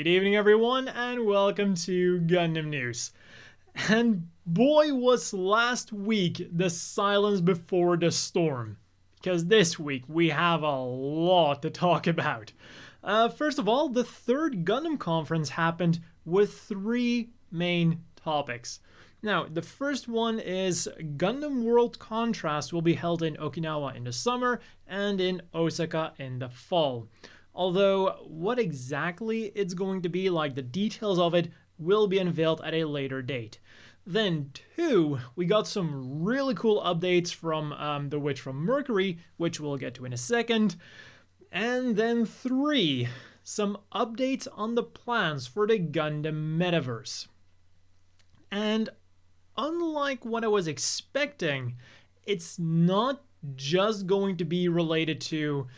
Good evening everyone and welcome to Gundam News. And boy was last week the silence before the storm. Because this week we have a lot to talk about. First of all, the third Gundam conference happened with three main topics. Now, the first one is Gundam World Contrast will be held in Okinawa in the summer and in Osaka in the fall. Although, what exactly it's going to be, like the details of it, will be unveiled at a later date. Then 2, we got some really cool updates from the Witch from Mercury, which we'll get to in a second. And then 3, some updates on the plans for the Gundam Metaverse. And unlike what I was expecting, it's not just going to be related to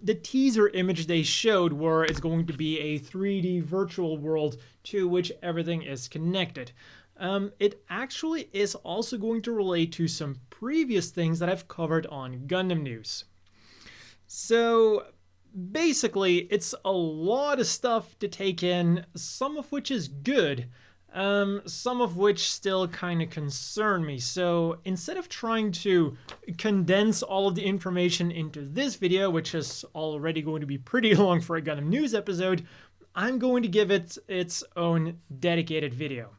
the teaser image they showed, where it's going to be a 3D virtual world to which everything is connected. It actually is also going to relate to some previous things that I've covered on Gundam News. So basically, it's a lot of stuff to take in, some of which is good, some of which still kind of concern me. So instead of trying to condense all of the information into this video, which is already going to be pretty long for a Gundam News episode, I'm going to give it its own dedicated video.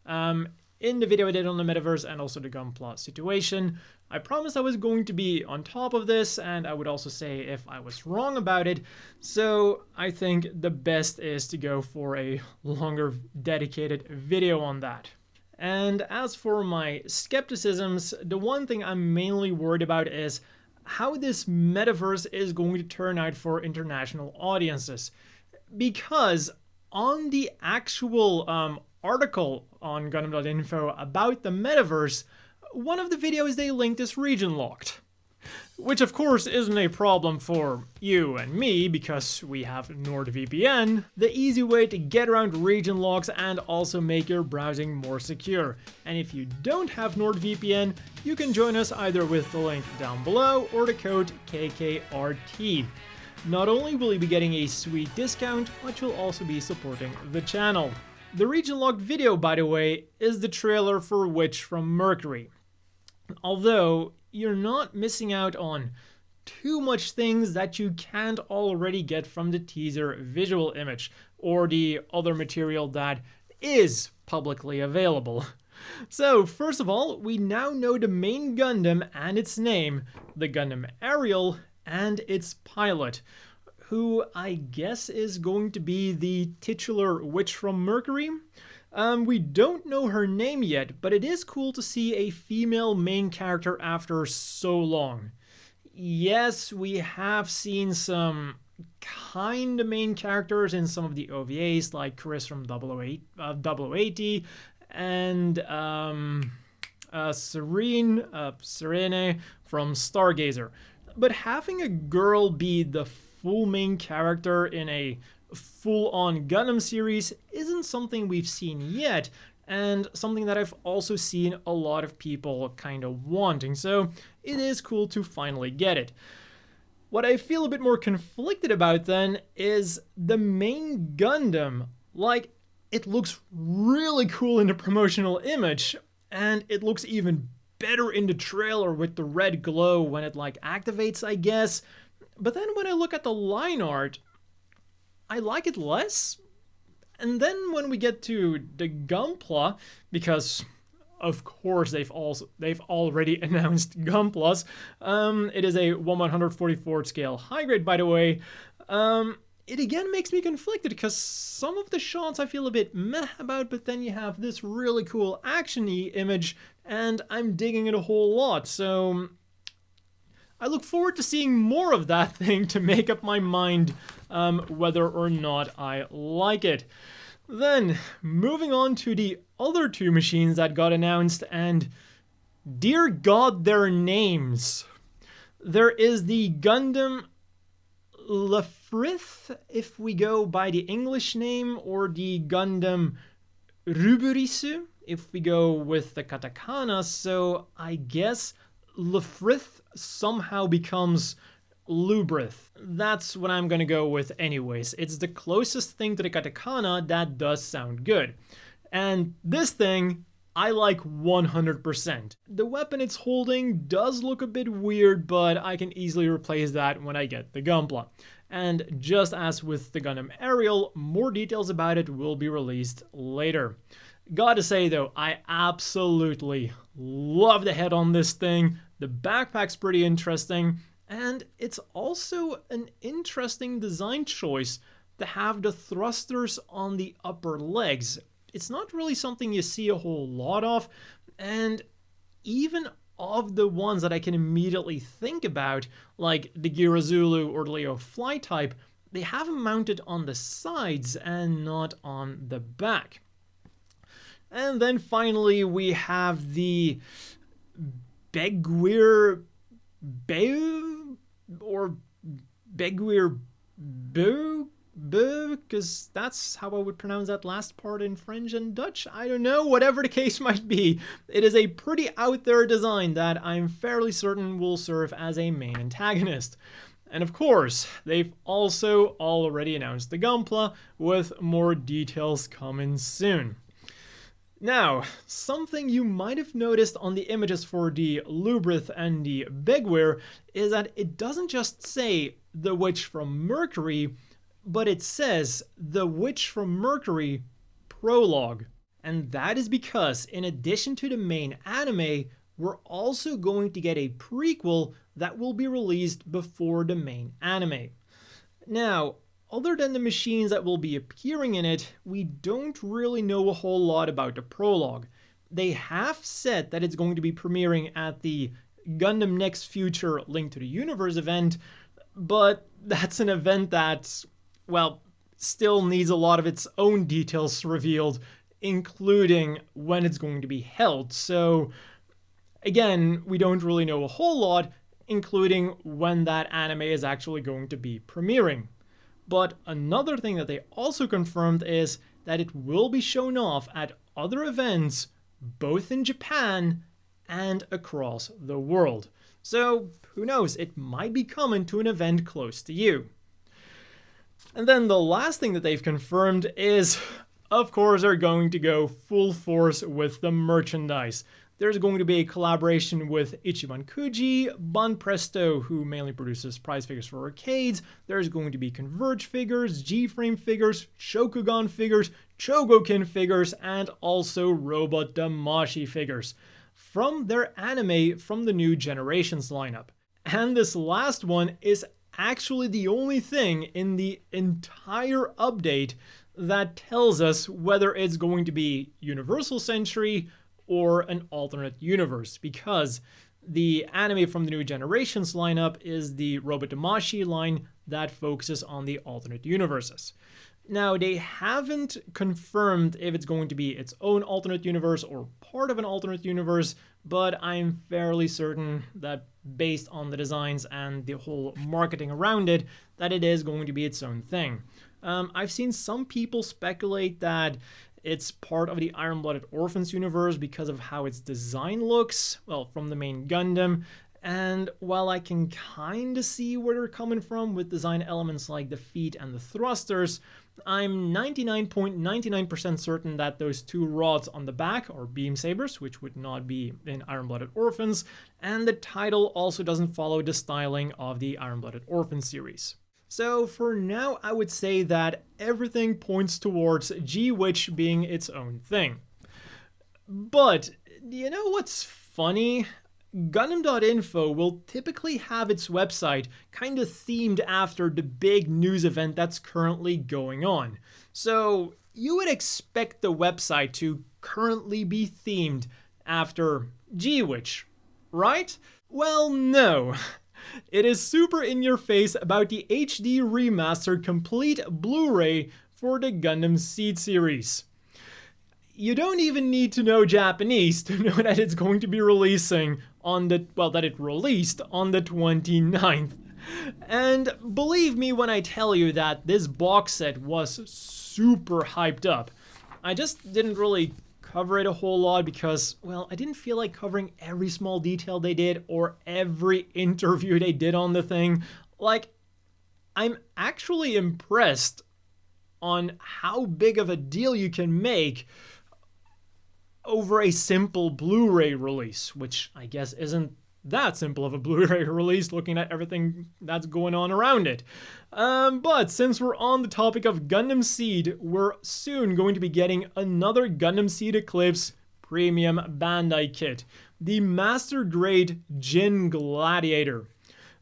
In the video I did on the Metaverse and also the Gunpla situation, I promised I was going to be on top of this, and I would also say if I was wrong about it, so I think the best is to go for a longer dedicated video on that. And as for my skepticisms, the one thing I'm mainly worried about is how this Metaverse is going to turn out for international audiences. Because on the actual article on Gundam.info about the Metaverse, one of the videos they linked is region locked. Which of course isn't a problem for you and me because we have NordVPN, the easy way to get around region locks and also make your browsing more secure. And if you don't have NordVPN, you can join us either with the link down below or the code kkrt. Not only will you be getting a sweet discount, but you'll also be supporting the channel. The region locked video, by the way, is the trailer for Witch from Mercury. Although, you're not missing out on too much things that you can't already get from the teaser visual image or the other material that is publicly available. So, first of all, we now know the main Gundam and its name, the Gundam Ariel, and its pilot, who I guess is going to be the titular Witch from Mercury. We don't know her name yet, but it is cool to see a female main character after so long. Yes, we have seen some kind of main characters in some of the OVAs, like Chris from 0080 and Serene from Stargazer. But having a girl be the full main character in a full-on Gundam series isn't something we've seen yet, and something that I've also seen a lot of people kind of wanting, so it is cool to finally get it. What I feel a bit more conflicted about then is the main Gundam. Like, it looks really cool in the promotional image, and it looks even better in the trailer with the red glow when it like activates, I guess. But then when I look at the line art, I like it less. And then when we get to the Gunpla, because of course they've already announced Gunplas, it is a 1/144 scale high grade, by the way. It again makes me conflicted because some of the shots I feel a bit meh about, but then you have this really cool action-y image and I'm digging it a whole lot. So I look forward to seeing more of that thing to make up my mind whether or not I like it. Then, moving on to the other two machines that got announced, and dear God, their names. There is the Gundam Lafrith, if we go by the English name, or the Gundam Ruburisu, if we go with the katakana. So I guess Lafrith somehow becomes Lubrith. That's what I'm gonna go with anyways. It's the closest thing to the katakana that does sound good. And this thing, I like 100%. The weapon it's holding does look a bit weird, but I can easily replace that when I get the Gunpla. And just as with the Gundam Aerial, more details about it will be released later. Gotta say though, I absolutely love the head on this thing. The backpack's pretty interesting, and it's also an interesting design choice to have the thrusters on the upper legs. It's not really something you see a whole lot of, and even of the ones that I can immediately think about, like the Girazulu or the Leo Fly type, they have them mounted on the sides and not on the back. And then finally we have the Beguir-Beu or Beguir-Beu, because that's how I would pronounce that last part in French and Dutch. I don't know, whatever the case might be. It is a pretty out there design that I'm fairly certain will serve as a main antagonist. And of course, they've also already announced the Gunpla, with more details coming soon. Now, something you might have noticed on the images for the Lubrith and the Beguir is that it doesn't just say the witch from Mercury, but it says the witch from Mercury prologue. And that is because in addition to the main anime, we're also going to get a prequel that will be released before the main anime. Now, other than the machines that will be appearing in it, we don't really know a whole lot about the prologue. They have said that it's going to be premiering at the Gundam Next Future Link to the Universe event, but that's an event that, well, still needs a lot of its own details revealed, including when it's going to be held. So, again, we don't really know a whole lot, including when that anime is actually going to be premiering. But another thing that they also confirmed is that it will be shown off at other events, both in Japan and across the world. So who knows, it might be coming to an event close to you. And then the last thing that they've confirmed is, of course, they're going to go full force with the merchandise. There's going to be a collaboration with Ichiban Kuji, Banpresto, who mainly produces prize figures for arcades. There's going to be Converge figures, G-Frame figures, Shokugan figures, Chogokin figures, and also Robot Damashi figures from their anime from the New Generations lineup. And this last one is actually the only thing in the entire update that tells us whether it's going to be Universal Century or an alternate universe, because the anime from the New Generations lineup is the Robot Damashi line that focuses on the alternate universes. Now, they haven't confirmed if it's going to be its own alternate universe or part of an alternate universe, but I'm fairly certain that based on the designs and the whole marketing around it, that it is going to be its own thing. I've seen some people speculate that it's part of the Iron-Blooded Orphans universe because of how its design looks, well, from the main Gundam. And while I can kinda see where they're coming from with design elements like the feet and the thrusters, I'm 99.99% certain that those two rods on the back are beam sabers, which would not be in Iron-Blooded Orphans, and the title also doesn't follow the styling of the Iron-Blooded Orphans series. So for now, I would say that everything points towards G-Witch being its own thing. But, you know what's funny? Gundam.info will typically have its website kinda themed after the big news event that's currently going on. So you would expect the website to currently be themed after G-Witch, right? Well, no. It is super in your face about the HD remastered complete Blu-ray for the Gundam Seed series. You don't even need to know Japanese to know that it's going to be releasing on the, well, that it released on the 29th. And believe me when I tell you that this box set was super hyped up. I just didn't really cover it a whole lot because, well, I didn't feel like covering every small detail they did or every interview they did on the thing. Like, I'm actually impressed on how big of a deal you can make over a simple Blu-ray release, which I guess isn't that simple of a Blu-ray release looking at everything that's going on around it. But since we're on the topic of Gundam Seed, we're soon going to be getting another Gundam Seed Eclipse Premium Bandai kit, the Master Grade Ginn Gladiator.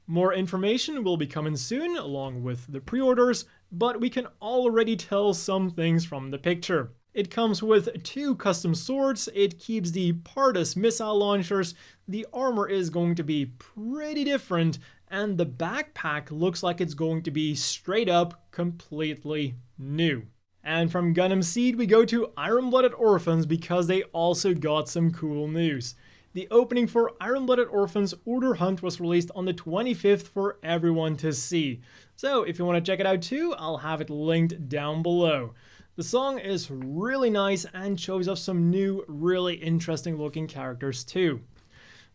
More information will be coming soon, along with the pre-orders, but we can already tell some things from the picture. It comes with 2 custom swords, it keeps the Pardus missile launchers, the armor is going to be pretty different, and the backpack looks like it's going to be straight up completely new. And from Gundam Seed we go to Iron-Blooded Orphans because they also got some cool news. The opening for Iron-Blooded Orphans Urdr Hunt was released on the 25th for everyone to see. So if you want to check it out too, I'll have it linked down below. The song is really nice and shows off some new, really interesting looking characters too.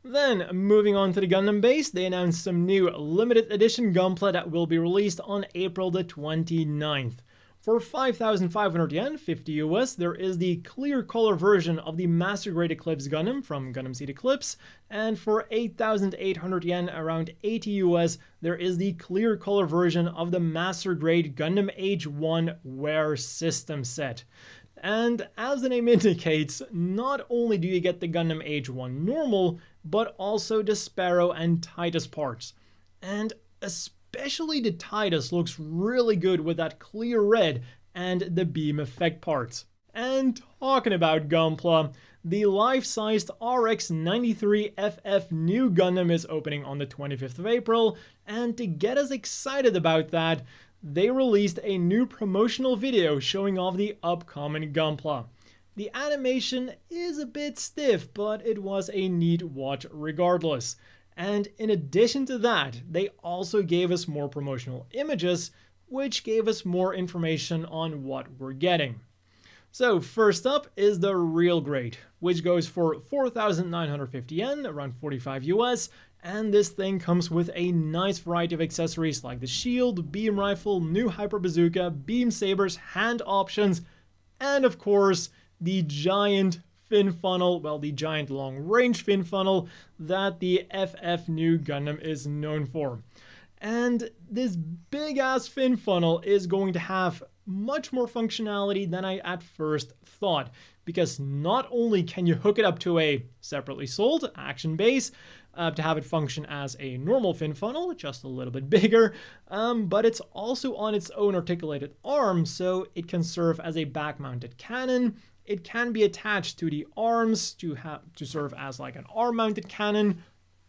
Then, moving on to the Gundam base, they announced some new limited edition Gunpla that will be released on April the 29th. For 5,500 yen, 50 US, there is the clear color version of the Master Grade Eclipse Gundam from Gundam Seed Eclipse, and for 8,800 yen, around 80 US, there is the clear color version of the Master Grade Gundam Age 1 Wear System set. And as the name indicates, not only do you get the Gundam Age 1 normal, but also the Sparrow and Titus parts. And especially the Titus looks really good with that clear red and the beam effect parts. And talking about Gunpla, the life-sized RX-93FF new Gundam is opening on the 25th of April, and to get us excited about that, they released a new promotional video showing off the upcoming Gunpla. The animation is a bit stiff, but it was a neat watch regardless. And in addition to that, they also gave us more promotional images, which gave us more information on what we're getting. So first up is the real grade, which goes for 4,950 yen, around 45 US, and this thing comes with a nice variety of accessories like the shield, beam rifle, new hyper bazooka, beam sabers, hand options, and of course, the giant fin funnel, well, the giant long-range fin funnel that the FF new Gundam is known for. And this big-ass fin funnel is going to have much more functionality than I at first thought, because not only can you hook it up to a separately sold action base to have it function as a normal fin funnel, just a little bit bigger, but it's also on its own articulated arm, so it can serve as a back-mounted cannon. It can be attached to the arms to serve as like an arm-mounted cannon,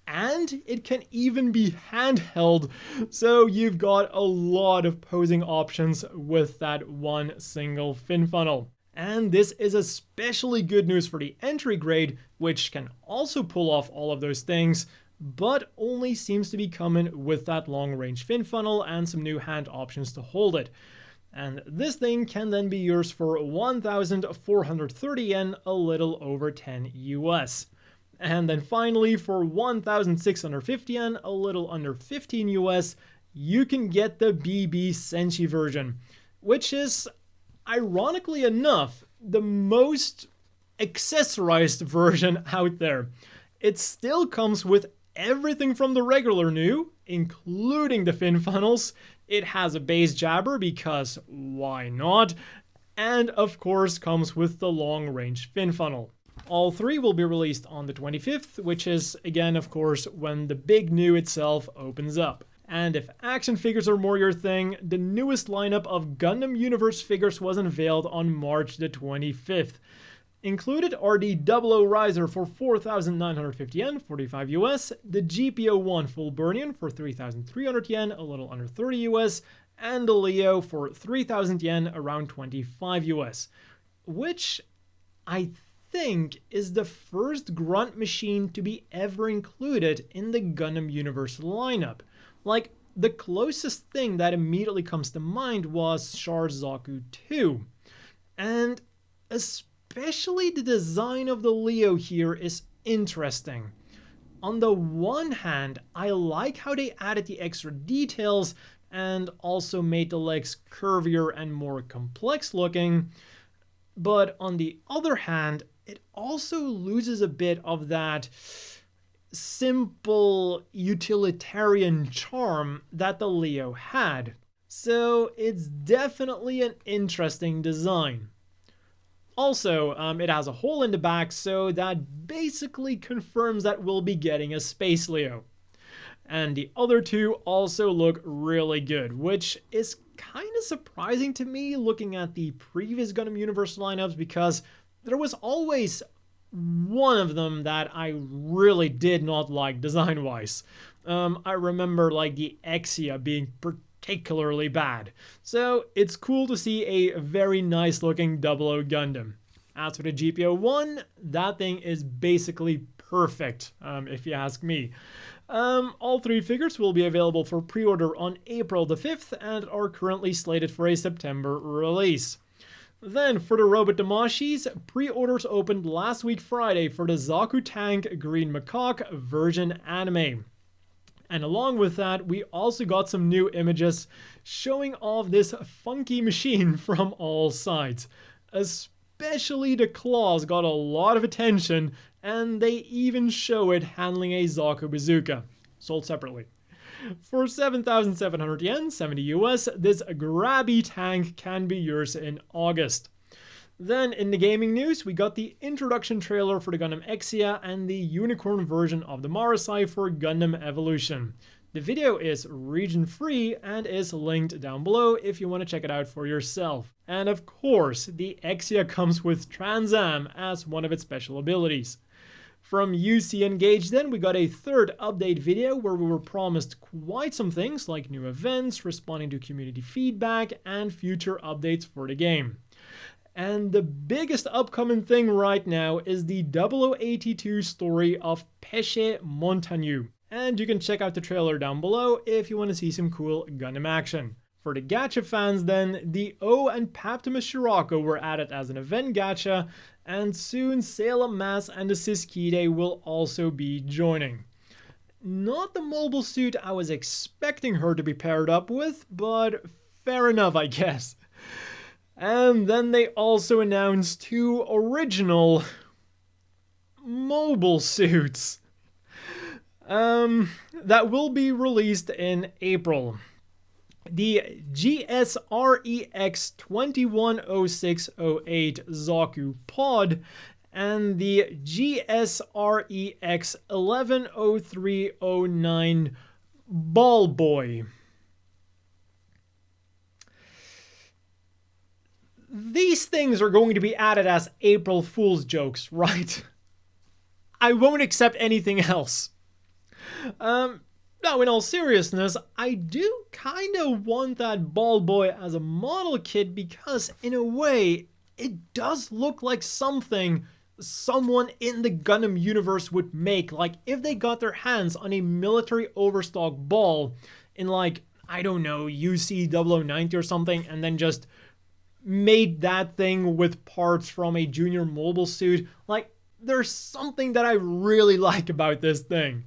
and it can even be handheld, so you've got a lot of posing options with that one single fin funnel. And this is especially good news for the entry grade, which can also pull off all of those things, but only seems to be coming with that long-range fin funnel and some new hand options to hold it. And this thing can then be yours for 1,430 yen, a little over 10 US. And then finally, for 1,650 yen, a little under 15 US, you can get the BB Senshi version, which is, ironically enough, the most accessorized version out there. It still comes with everything from the regular new, including the fin funnels. It has a base jabber because why not? And of course comes with the long-range fin funnel. All three will be released on the 25th, which is again of course when the big new itself opens up. And if action figures are more your thing, the newest lineup of Gundam Universe figures was unveiled on March the 25th. Included are the 00 Riser for 4,950 yen, 45 US, the GPO-1 Full Burnian for 3,300 yen, a little under 30 US, and the Leo for 3,000 yen, around 25 US, which I think is the first grunt machine to be ever included in the Gundam Universe lineup. Like, the closest thing that immediately comes to mind was Char's Zaku 2, and especially the design of the Leo here is interesting. on the one hand, I like how they added the extra details and also made the legs curvier and more complex looking. But on the other hand, it also loses a bit of that simple utilitarian charm that the Leo had. So it's definitely an interesting design. Also, it has a hole in the back, so that basically confirms that we'll be getting a Space Leo. And the other two also look really good, which is kind of surprising to me looking at the previous Gundam Universe lineups, because there was always one of them that I really did not like design-wise. I remember like the Exia being particularly bad. So it's cool to see a very nice looking 00 Gundam. As for the GPO-1, that thing is basically perfect, if you ask me. All three figures will be available for pre-order on April the 5th and are currently slated for a September release. Then, for the Robot Damashis, pre-orders opened last week Friday for the Zaku Tank Green Macaque version anime. And along with that, we also got some new images showing off this funky machine from all sides. Especially the claws got a lot of attention, and they even show it handling a Zaku bazooka, sold separately. For 7,700 yen, 70 US, this grabby tank can be yours in August. Then in the gaming news, we got the introduction trailer for the Gundam Exia and the unicorn version of the Marasai for Gundam Evolution. The video is region free and is linked down below if you want to check it out for yourself. And of course, the Exia comes with Trans Am as one of its special abilities. From UC Engage then, we got a third update video where we were promised quite some things like new events, responding to community feedback, and future updates for the game. And the biggest upcoming thing right now is the 0082 story of Pesce Montagne. And you can check out the trailer down below if you want to see some cool Gundam action. For the gacha fans then, the O and Paptimus Shirako were added as an event gacha, and soon Salem Mass and the Siskide will also be joining. Not the mobile suit I was expecting her to be paired up with, but fair enough, I guess. And then they also announced 2 original mobile suits that will be released in April. The GSREX 210608 Zaku Pod and the GSREX 110309 Ball Boy. These things are going to be added as April Fool's jokes, right? I won't accept anything else. Now, in all seriousness, I do kind of want that Ball Boy as a model kit because, in a way, it does look like something someone in the Gundam universe would make. Like, if they got their hands on a military overstock ball in, like, I don't know, UC 0090 or something, and then just made that thing with parts from a junior mobile suit. Like, there's something that I really like about this thing.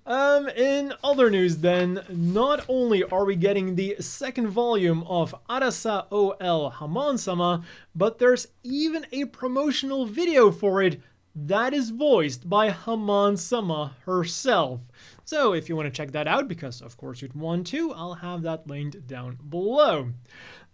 In other news then, not only are we getting the second volume of Arasa OL Haman-Sama, but there's even a promotional video for it that is voiced by Haman-Sama herself. So if you want to check that out, because of course you'd want to, I'll have that linked down below.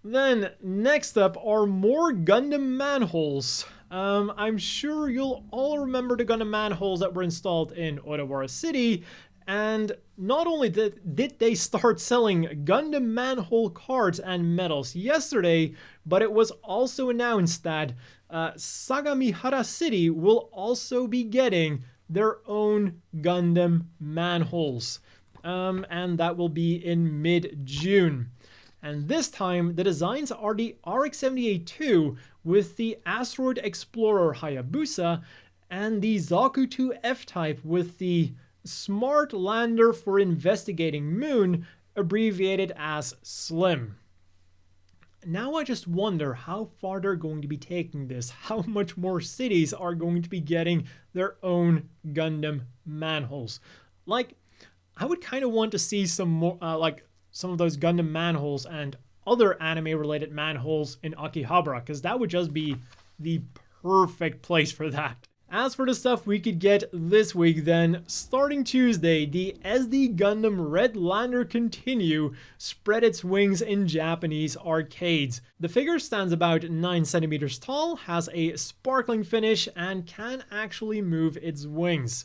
Then next up are more Gundam manholes. I'm sure you'll all remember the Gundam manholes that were installed in Odawara City, and not only did they start selling Gundam manhole cards and medals yesterday, but it was also announced that Sagamihara City will also be getting their own Gundam manholes, and that will be in mid-June. And this time, the designs are the RX-78-2 with the Asteroid Explorer Hayabusa and the Zaku 2 F-Type with the Smart Lander for Investigating Moon, abbreviated as SLIM. now I just wonder how far they're going to be taking this, how much more cities are going to be getting their own Gundam manholes. Like, I would kind of want to see some more, like some of those Gundam manholes and other anime-related manholes in Akihabara, because that would just be the perfect place for that. As for the stuff we could get this week then, starting Tuesday, the SD Gundam Red Lander Continue spread its wings in Japanese arcades. The figure stands about 9 centimeters tall, has a sparkling finish, and can actually move its wings.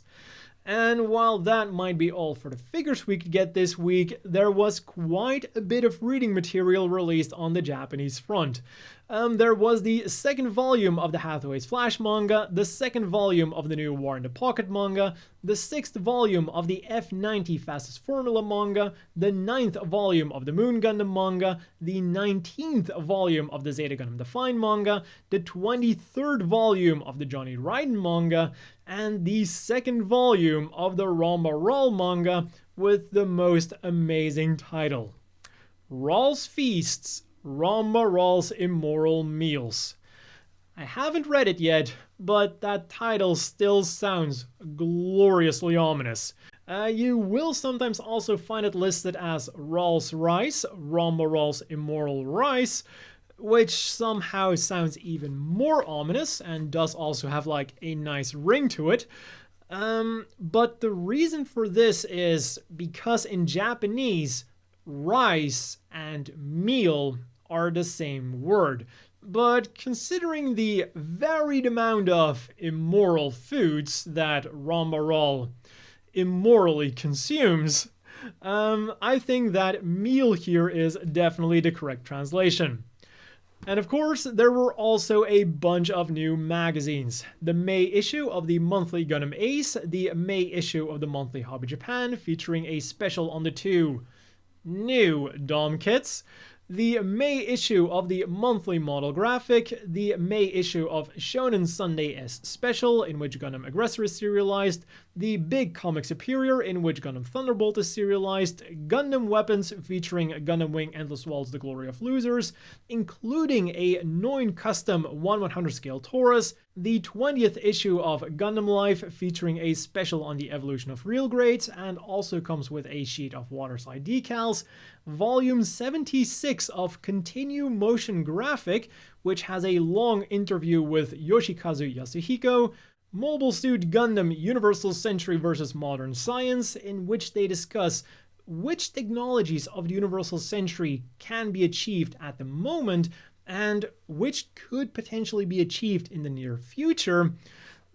And while that might be all for the figures we could get this week, there was quite a bit of reading material released on the Japanese front. There was the second volume of the Hathaway's Flash manga, the second volume of the new War in the Pocket manga, the 6th volume of the F90 Fastest Formula manga, the 9th volume of the Moon Gundam manga, the 19th volume of the Zeta Gundam Define manga, the 23rd volume of the Johnny Raiden manga, and the 2nd volume of the Ramba Ral manga with the most amazing title, Ral's Feasts, Ramba Ral's Immoral Meals. I haven't read it yet, but that title still sounds gloriously ominous. You will sometimes also find it listed as Ral's Rice, Ramba Ral's Immoral Rice, which somehow sounds even more ominous and does also have like a nice ring to it. But the reason for this is because in Japanese, rice and meal are the same word. But considering the varied amount of immoral foods that Ramba Ral immorally consumes, I think that meal here is definitely the correct translation. And of course, there were also a bunch of new magazines. The May issue of the monthly Gundam Ace, the May issue of the monthly Hobby Japan, featuring a special on the 2 new Dom kits, the May issue of the monthly Model Graphic, the May issue of Shonen Sunday S Special, in which Gundam Aggressor is serialized, the Big Comic Superior, in which Gundam Thunderbolt is serialized, Gundam Weapons featuring Gundam Wing Endless Waltz The Glory of Losers, including a Noin Custom 1/100 scale Taurus, the 20th issue of Gundam Life featuring a special on the evolution of real grades, and also comes with a sheet of Waterside decals, volume 76 of Continue Motion Graphic, which has a long interview with Yoshikazu Yasuhiko, Mobile Suit Gundam Universal Century vs. Modern Science, in which they discuss which technologies of the Universal Century can be achieved at the moment and which could potentially be achieved in the near future.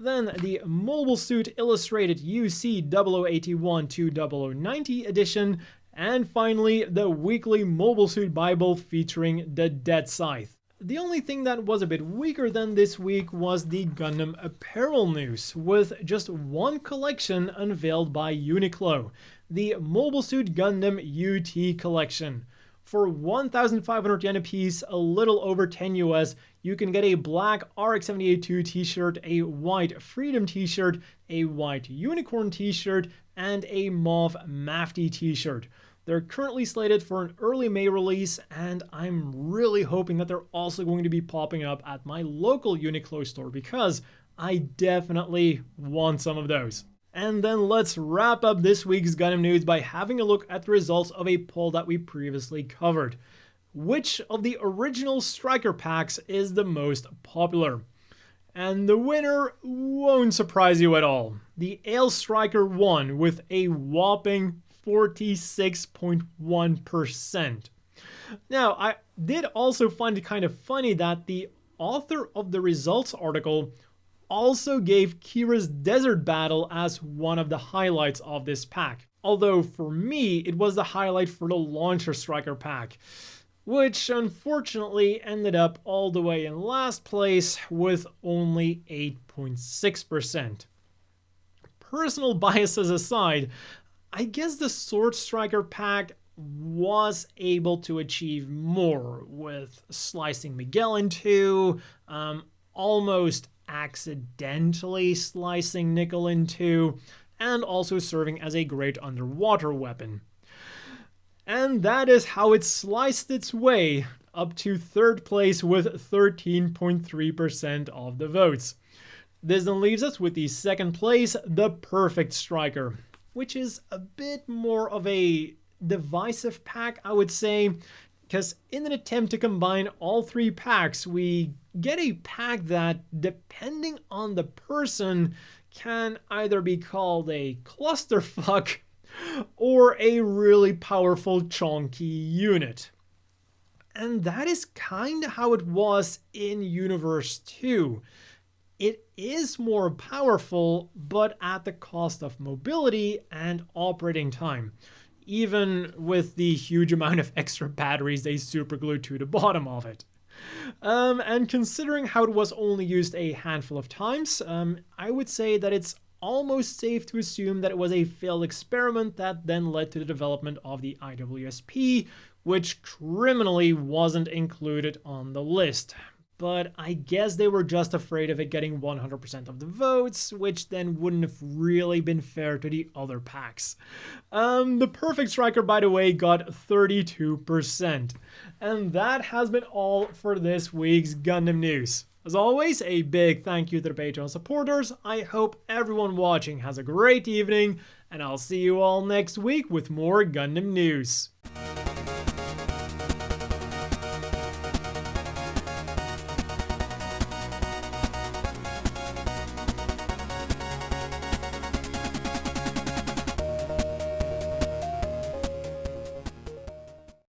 Then the Mobile Suit Illustrated UC 0081 to 0090 edition, and finally the weekly Mobile Suit Bible featuring the Dead Scythe. The only thing that was a bit weaker than this week was the Gundam apparel news, with just one collection unveiled by Uniqlo, the Mobile Suit Gundam UT collection. For 1,500 yen a piece, a little over 10 US, you can get a black RX-78-2 t-shirt, a white Freedom t-shirt, a white Unicorn t-shirt, and a mauve Mafty t-shirt. They're currently slated for an early May release, and I'm really hoping that they're also going to be popping up at my local Uniqlo store because I definitely want some of those. And then let's wrap up this week's Gundam news by having a look at the results of a poll that we previously covered. Which of the original Striker packs is the most popular? And the winner won't surprise you at all. The Ale Striker won with a whopping 46.1%. Now, I did also find it kind of funny that the author of the results article also gave Kira's Desert Battle as one of the highlights of this pack. Although for me, it was the highlight for the Launcher Striker pack, which unfortunately ended up all the way in last place with only 8.6%. Personal biases aside, I guess the Sword Striker pack was able to achieve more, with slicing Miguel in two, almost accidentally slicing Nickel in two, and also serving as a great underwater weapon. And that is how it sliced its way up to third place with 13.3% of the votes. This then leaves us with the second place, the Perfect Striker, which is a bit more of a divisive pack, I would say, because in an attempt to combine all three packs, we get a pack that, depending on the person, can either be called a clusterfuck or a really powerful chonky unit. And that is kind of how it was in Universe 2. It is more powerful, but at the cost of mobility and operating time, even with the huge amount of extra batteries they superglued to the bottom of it. And considering how it was only used a handful of times, I would say that it's almost safe to assume that it was a failed experiment that then led to the development of the IWSP, which criminally wasn't included on the list. But I guess they were just afraid of it getting 100% of the votes, which then wouldn't have really been fair to the other packs. The Perfect Striker, by the way, got 32%. And that has been all for this week's Gundam news. As always, a big thank you to the Patreon supporters. I hope everyone watching has a great evening, and I'll see you all next week with more Gundam news.